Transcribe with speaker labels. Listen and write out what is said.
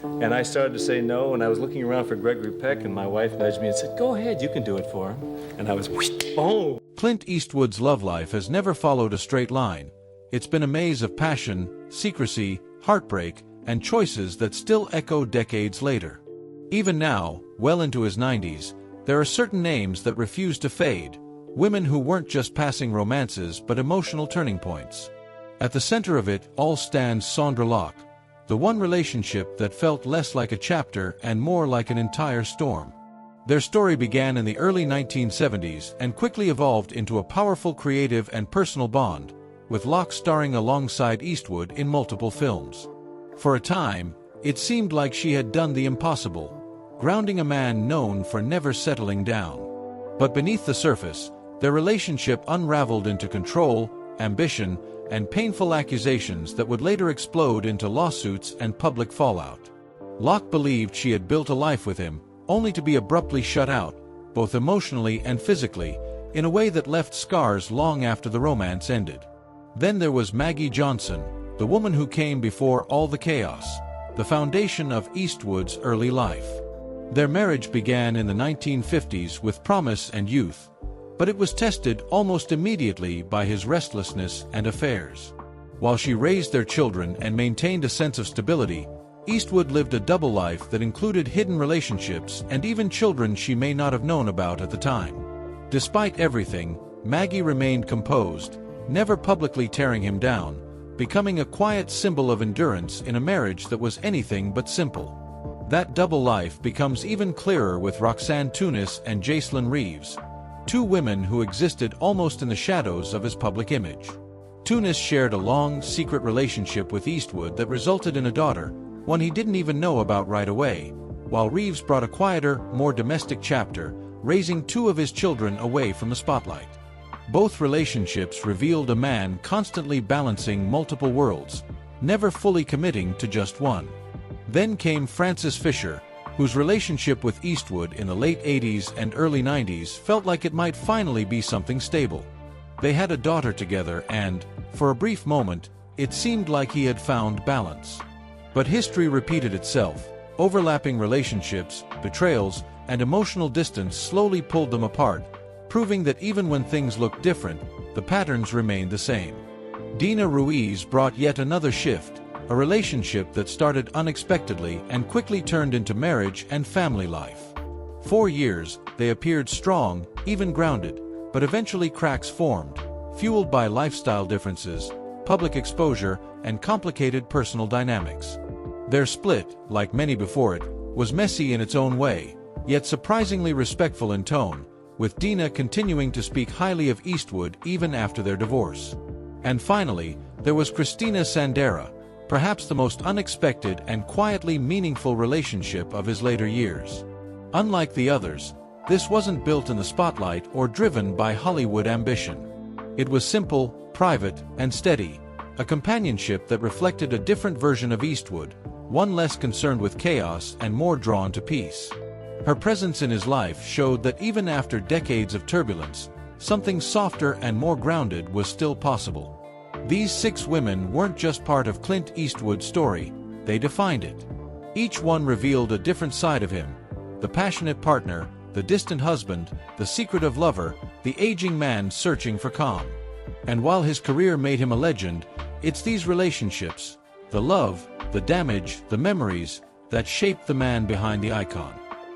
Speaker 1: And I started to say no, and I was looking around for Gregory Peck, and my wife nudged me and said, "Go ahead, you can do it for him." And I was, oh.
Speaker 2: Clint Eastwood's love life has never followed a straight line. It's been a maze of passion, secrecy, heartbreak, and choices that still echo decades later. Even now, well into his 90s, there are certain names that refuse to fade, women who weren't just passing romances but emotional turning points. At the center of it all stands Sondra Locke, the one relationship that felt less like a chapter and more like an entire storm. Their story began in the early 1970s and quickly evolved into a powerful creative and personal bond, with Locke starring alongside Eastwood in multiple films. For a time, it seemed like she had done the impossible, grounding a man known for never settling down. But beneath the surface, their relationship unraveled into control, ambition, and painful accusations that would later explode into lawsuits and public fallout. Locke believed she had built a life with him, only to be abruptly shut out, both emotionally and physically, in a way that left scars long after the romance ended. Then there was Maggie Johnson, the woman who came before all the chaos, the foundation of Eastwood's early life. Their marriage began in the 1950s with promise and youth, but it was tested almost immediately by his restlessness and affairs. While she raised their children and maintained a sense of stability, Eastwood lived a double life that included hidden relationships and even children she may not have known about at the time. Despite everything, Maggie remained composed, never publicly tearing him down, becoming a quiet symbol of endurance in a marriage that was anything but simple. That double life becomes even clearer with Roxanne Tunis and Jacelyn Reeves, two women who existed almost in the shadows of his public image. Tunis shared a long, secret relationship with Eastwood that resulted in a daughter, one he didn't even know about right away, while Reeves brought a quieter, more domestic chapter, raising two of his children away from the spotlight. Both relationships revealed a man constantly balancing multiple worlds, never fully committing to just one. Then came Frances Fisher, whose relationship with Eastwood in the late 80s and early 90s felt like it might finally be something stable. They had a daughter together and, for a brief moment, it seemed like he had found balance. But history repeated itself. Overlapping relationships, betrayals, and emotional distance slowly pulled them apart, proving that even when things looked different, the patterns remained the same. Dina Ruiz brought yet another shift, a relationship that started unexpectedly and quickly turned into marriage and family life. 4 years, they appeared strong, even grounded, but eventually cracks formed, fueled by lifestyle differences, public exposure, and complicated personal dynamics. Their split, like many before it, was messy in its own way, yet surprisingly respectful in tone, with Dina continuing to speak highly of Eastwood even after their divorce. And finally, there was Christina Sandera, perhaps the most unexpected and quietly meaningful relationship of his later years. Unlike the others, this wasn't built in the spotlight or driven by Hollywood ambition. It was simple, private, and steady, a companionship that reflected a different version of Eastwood, one less concerned with chaos and more drawn to peace. Her presence in his life showed that even after decades of turbulence, something softer and more grounded was still possible. These 6 women weren't just part of Clint Eastwood's story, they defined it. Each one revealed a different side of him: the passionate partner, the distant husband, the secretive lover, the aging man searching for calm. And while his career made him a legend, it's these relationships, the love, the damage, the memories, that shaped the man behind the icon.